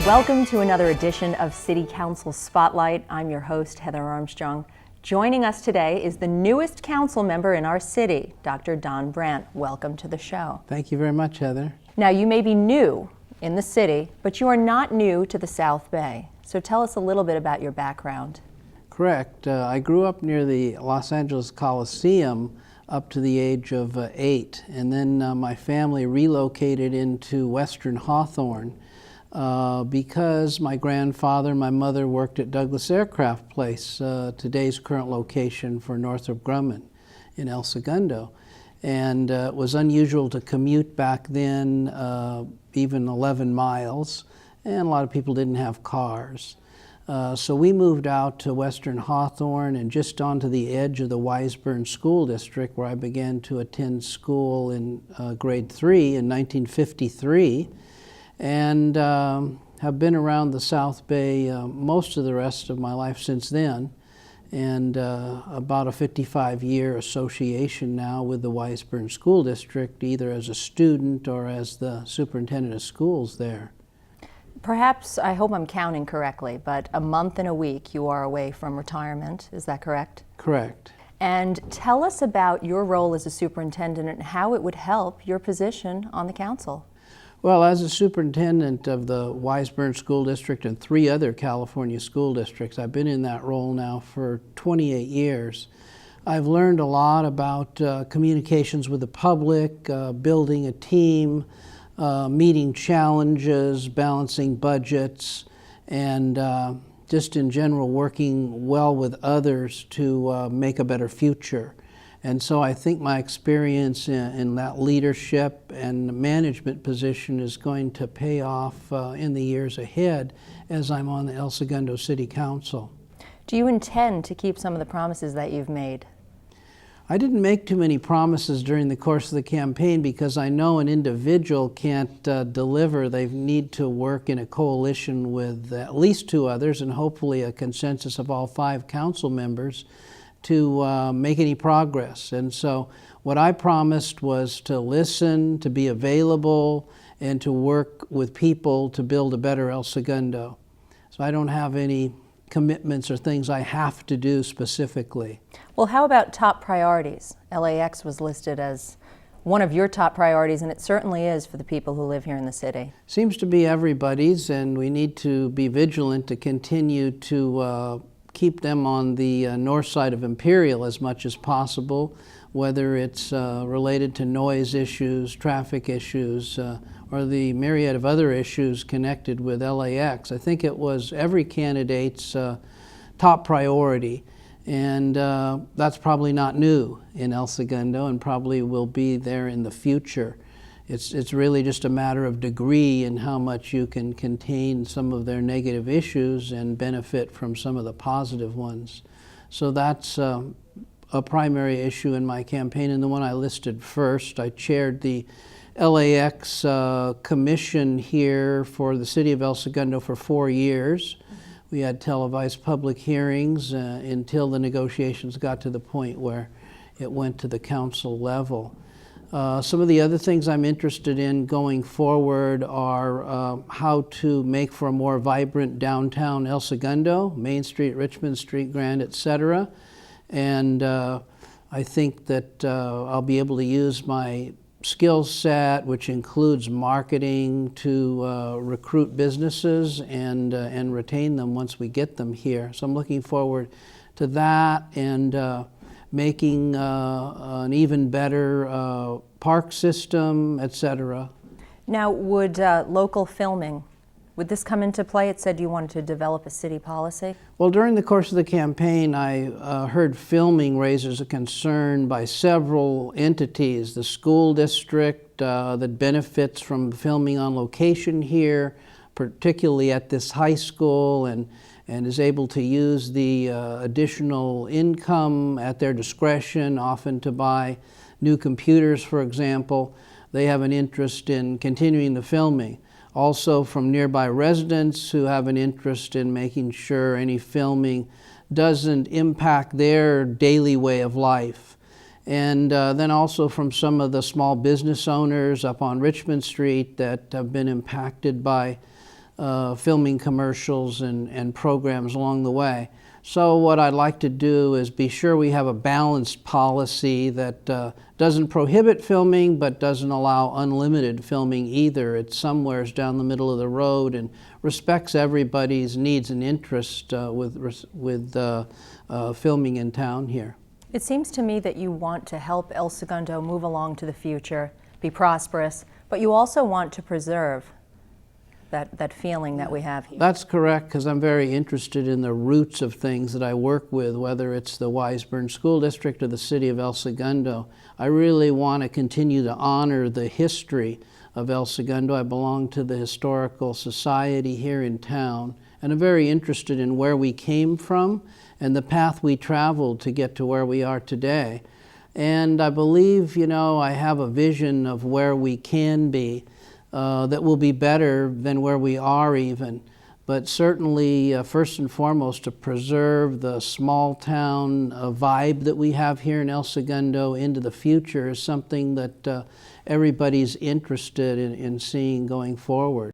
Welcome to another edition of City Council Spotlight. I'm your host, Heather Armstrong. Joining us today is the newest council member in our city, Dr. Don Brann. Welcome to the show. Thank you very much, Heather. Now, you may be new in the city, but you are not new to the South Bay. So tell us a little bit about your background. Correct. I grew up near the Los Angeles Coliseum up to the age of 8, and then my family relocated into Western Hawthorne because my grandfather and my mother worked at Douglas Aircraft Place, today's current location for Northrop Grumman in El Segundo. And it was unusual to commute back then, even 11 miles, and a lot of people didn't have cars. So we moved out to Western Hawthorne and just onto the edge of the Wiseburn School District, where I began to attend school in grade 3 in 1953, and have been around the South Bay most of the rest of my life since then, and about a 55-year association now with the Wiseburn School District, either as a student or as the superintendent of schools there. Perhaps, I hope I'm counting correctly, but a month and a week you are away from retirement. Is that correct? Correct. And tell us about your role as a superintendent and how it would help your position on the council. Well, as a superintendent of the Wiseburn School District and 3 other California school districts, I've been in that role now for 28 years. I've learned a lot about communications with the public, building a team, meeting challenges, balancing budgets, and just in general working well with others to make a better future. And so I think my experience in that leadership and management position is going to pay off in the years ahead as I'm on the El Segundo City Council. Do you intend to keep some of the promises that you've made? I didn't make too many promises during the course of the campaign because I know an individual can't deliver. They need to work in a coalition with at least 2 others and hopefully a consensus of all 5 council members to make any progress. And so what I promised was to listen, to be available, and to work with people to build a better El Segundo. So I don't have any commitments or things I have to do specifically. Well, how about top priorities? LAX was listed as one of your top priorities, and it certainly is for the people who live here in the city. Seems to be everybody's, and we need to be vigilant to continue to keep them on the north side of Imperial as much as possible, whether it's related to noise issues, traffic issues, or the myriad of other issues connected with LAX. I think it was every candidate's top priority, and that's probably not new in El Segundo and probably will be there in the future. It's really just a matter of degree and how much you can contain some of their negative issues and benefit from some of the positive ones. So that's a primary issue in my campaign, and the one I listed first. I chaired the LAX commission here for the city of El Segundo for 4 years. We had televised public hearings until the negotiations got to the point where it went to the council level. Some of the other things I'm interested in going forward are how to make for a more vibrant downtown El Segundo, Main Street, Richmond Street, Grand, etc. And I think that I'll be able to use my skill set, which includes marketing, to recruit businesses and retain them once we get them here. So I'm looking forward to that and making an even better park system, etc. Now, would local filming, would this come into play? It said you wanted to develop a city policy. Well, during the course of the campaign, I heard filming raised as a concern by several entities. The school district that benefits from filming on location here, particularly at this high school, and is able to use the additional income at their discretion, often to buy new computers, for example. They have an interest in continuing the filming. Also from nearby residents who have an interest in making sure any filming doesn't impact their daily way of life. And then also from some of the small business owners up on Richmond Street that have been impacted by filming commercials and programs along the way. So what I'd like to do is be sure we have a balanced policy that doesn't prohibit filming but doesn't allow unlimited filming either. It's somewheres down the middle of the road and respects everybody's needs and interest with filming in town here. It seems to me that you want to help El Segundo move along to the future, be prosperous, but you also want to preserve that feeling that we have here. That's correct, because I'm very interested in the roots of things that I work with, whether it's the Wiseburn School District or the City of El Segundo. I really want to continue to honor the history of El Segundo. I belong to the Historical Society here in town, and I'm very interested in where we came from and the path we traveled to get to where we are today. And I believe, I have a vision of where we can be that will be better than where we are even. But certainly, first and foremost, to preserve the small town vibe that we have here in El Segundo into the future is something that everybody's interested in seeing going forward.